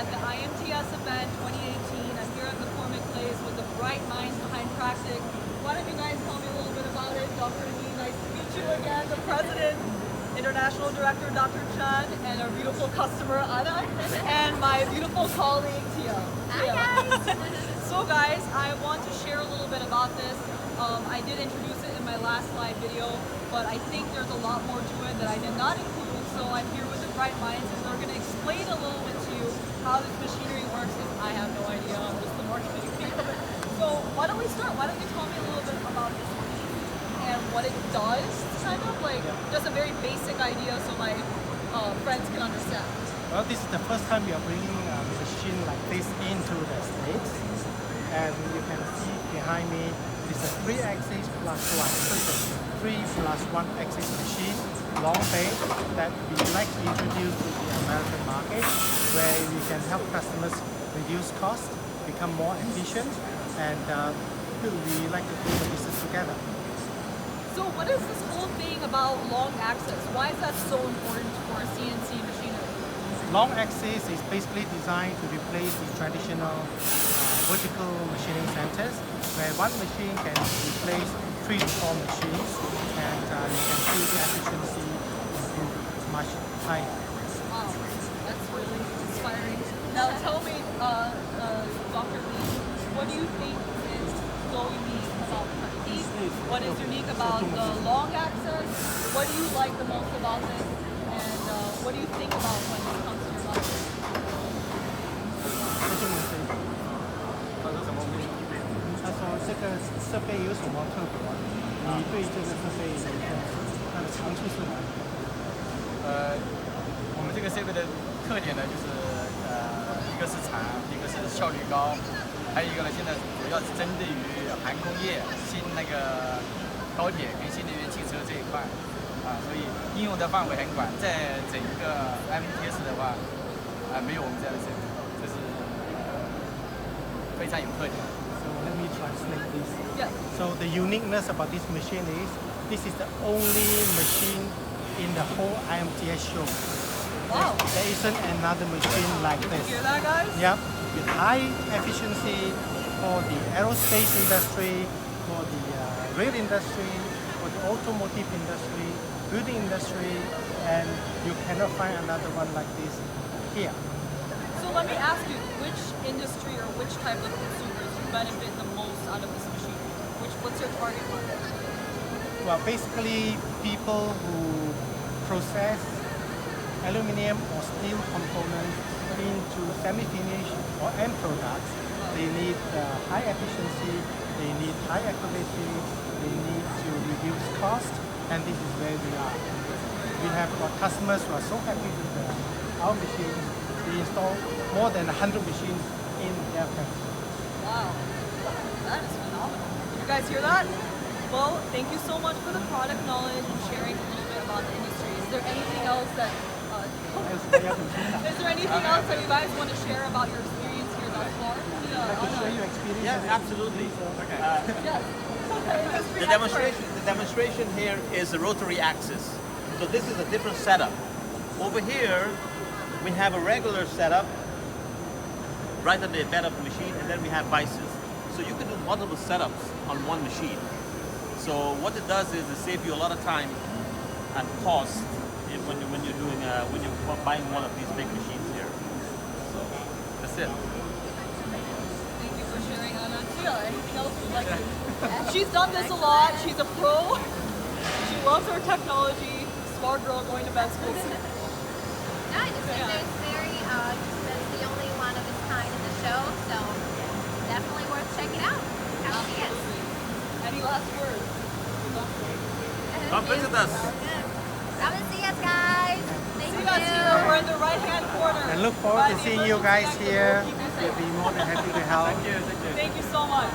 at the IMTS event 2018. I'm here at the McCormick Place with the bright minds behind PRATIC. Why don't you guys tell me a little bit about it? Dr. Lee, nice to meet you again. The president, international director, Dr. Chen, and our beautiful customer, Anna, and my beautiful colleague, Tia. Hi guys! So guys, I want to share a little bit about this. I did introduce it in my last slide video, but I think there's a lot more to it that I did not include, so I'm here with the bright minds and they're going to explain a little bit to you how this machinery works, and I have no idea, I'm just the marketing team of it. So why don't we start? Why don't you tell me a little bit about this machine and what it does, kind of like just a very basic idea so my friends can understand. Well, this is the first time we are bringing a machine like this into the States. And you can see behind me, it's a 3-axis plus 1. So it's a 3 plus 1 axis machine, long bay, that we like to introduce to the American market, where we can help customers reduce cost, become more efficient, and we like to do the business together. So what is this whole thing about long axis? Why is that so important for CNC machinery? Long axis is basically designed to replace the traditional vertical machining centers, where one machine can replace 3 to 4 machines, and you can see the efficiency improve much higher. Wow, that's really inspiring. Now tell me, Dr. Lee, what do you think is so unique about PRATIC? What is unique about the long axis? What do you like the most about this? And what do you think about when it comes to your life? 他说这个设备有什么特别？你对这个设备它的长处是哪里？我们这个设备的特点呢，就是一个是长，一个是效率高，还有一个呢，现在主要是针对于航空业、新那个高铁跟新能源汽车这一块所以应用的范围很广，在整个 IMTS 的话没有我们这样的设备，这是非常有特点。 Let me translate this. Yeah. So the uniqueness about this machine is this is the only machine in the whole IMTS show. Wow. There isn't another machine like this. Hear that, guys? Yep. With high efficiency for the aerospace industry, for the rail industry, for the automotive industry, building industry, and you cannot find another one like this here. So let me ask you, which industry or which type of consumers benefit the most out of this machine? What's your target market? Well, basically people who process aluminum or steel components into semi-finished or end products. They need high efficiency, they need high accuracy, they need to reduce cost, and this is where we are. We have got customers who are so happy with our machines. We install more than 100 machines in their factory. Wow, that is phenomenal. You guys hear that? Well, thank you so much for the product knowledge and sharing a little bit about the industry. Is there anything else that you guys want to share about your experience here thus far? Yeah, absolutely. Okay. Yes. The demonstration here is the rotary axis. So this is a different setup. Over here, we have a regular setup right at the bed of the machine, and then we have vices. So you can do multiple setups on one machine. So what it does is it saves you a lot of time and cost when you're buying one of these big machines here. So that's it. Thank you for sharing, Anna. Anything else you'd like to? She's done this a lot. She's a pro. She loves her technology. Smart girl going to med school. No, I just think that it's very, it's the only one of its kind in the show, so definitely worth checking out. Come see us. Any last words? Come visit us. Come and see us, guys. Thank See you. you guys here. We're in the right-hand corner. And look forward to By the seeing you guys emergency here. exit. Keep you We'll safe. be more than happy to help. Thank you so much.